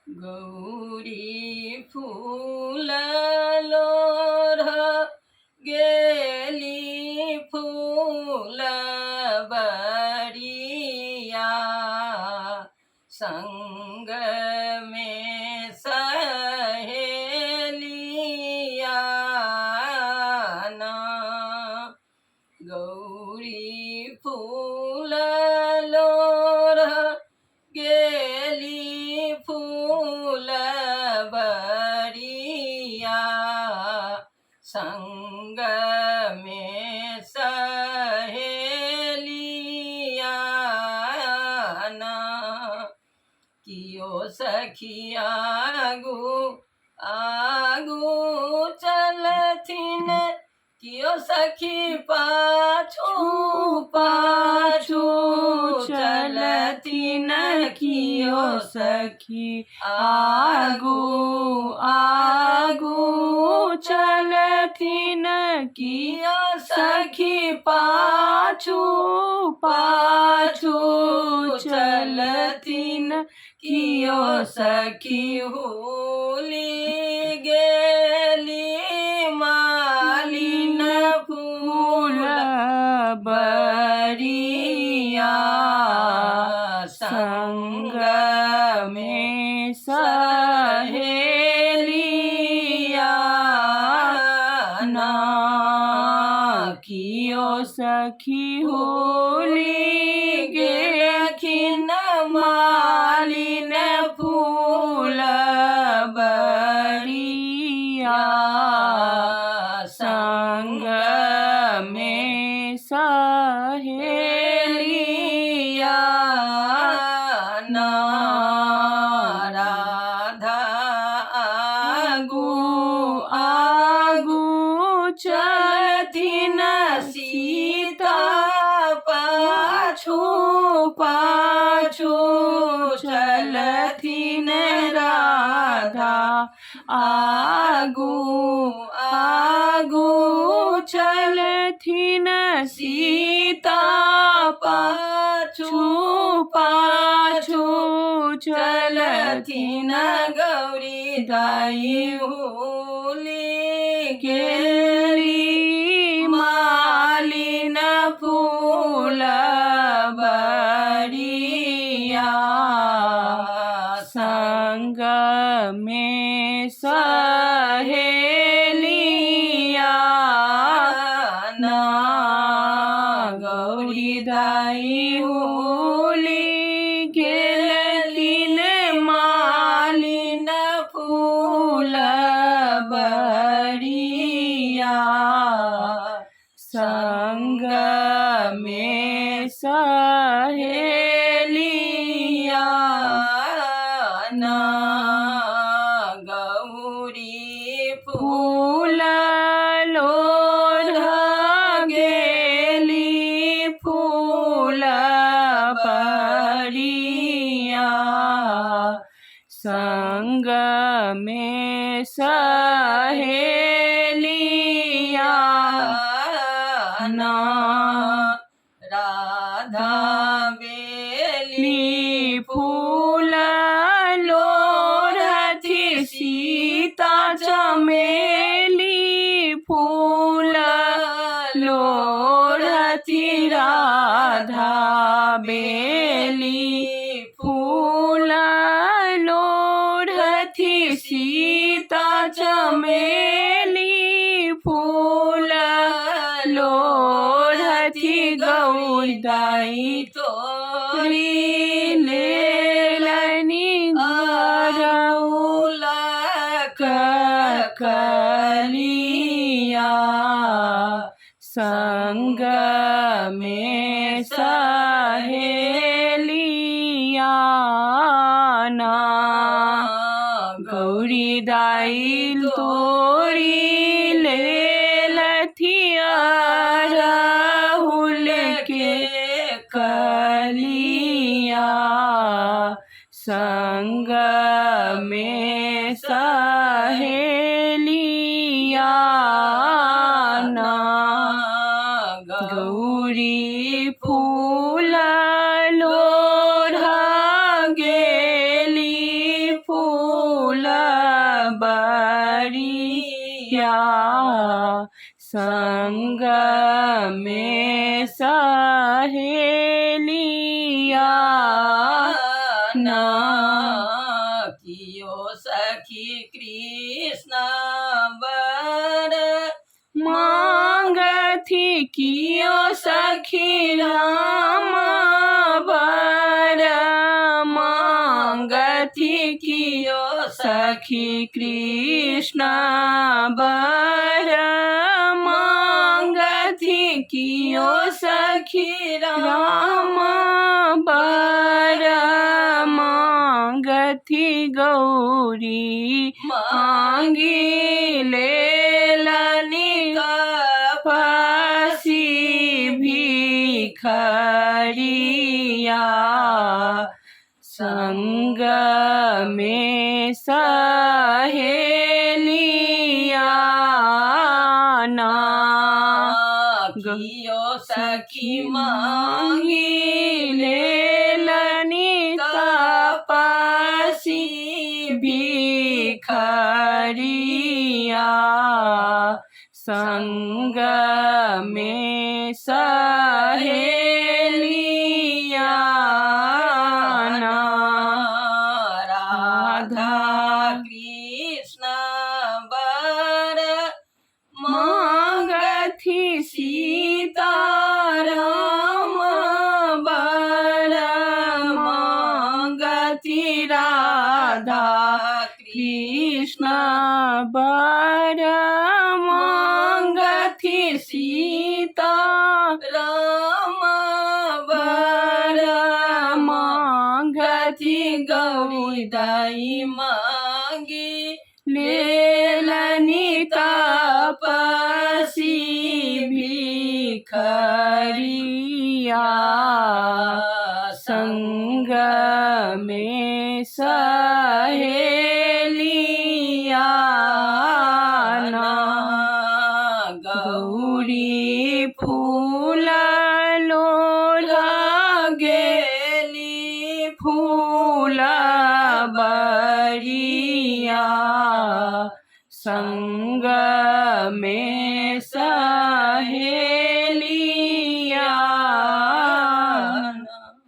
गौरी फुललोर गेली फुलबरिया संग में सहेलिया ना गौरी फुललोर गेली फुलबरिया संग में सहेलिया ना कियो सखी आगू आगू चलथिन कियो सखी पाछू पाछू चलथिन कियो सखी आगू आगू चलथिन कियो सखी पाछू पाछू चलथिन कियो सखी होली गेली मालिन फूल बरिया संग में सहेलिया ना कियो सखी होली गेखिन मालिन फूल बरिया संग में सहेलिया ना राधा आगू आगू चलथिन सीता पाछू पाछू चलथिन राधा आगू आगू चलथिन सीता पाछू पाछू चलथिन गौरी दाई होली गेली मालिन फूल बरिया संग में सहेलिया ना गौरी दाई होली गेलिन मालिन फूल बरिया संग में सहेलिया ना गौरी फूल लोढ़ गेली फूल बरिया संग में सहेलिया ना राधा बेली फूल लोढ़थी सीता चमेली फूल लोढ़थी राधा बेली फूल लोढ़थी सीता चमेली फूल लोढ़थी गौरी दाई तोरी लेलनी गरौला कलिया संग में सहेलिया ना गौरी दाई तोरी लेलथी अरहुल के कलिया संग में सहेलिया ना गौरी फूल लोढ़ गेली फूल सहेलिया संग में सहेलिया ना कियो सखी कृष्ण वर मांगथी कियो सखी राम वर मांगथी कियो सखी कृष्ण वर मांगथी कियो सखी राम वर मांगथी गौरी मांगी लेलनी कपसी भिखरिया संग में सहेलिया ना कियो सखी मांगी लेलनी कपसी भिखरिया संग में सहेलिया ना राधा कृष्ण वर मांगथी सीता राम वर मांगथी राधा कृष्ण वर मांगथी सीता राम वर मांगथी गौरी दाई मांगी लेलनी तपसी भिखरिया संग में सहेलिया ना गौरी फूल लोला गेली फूल बरिया संग में सहेलिया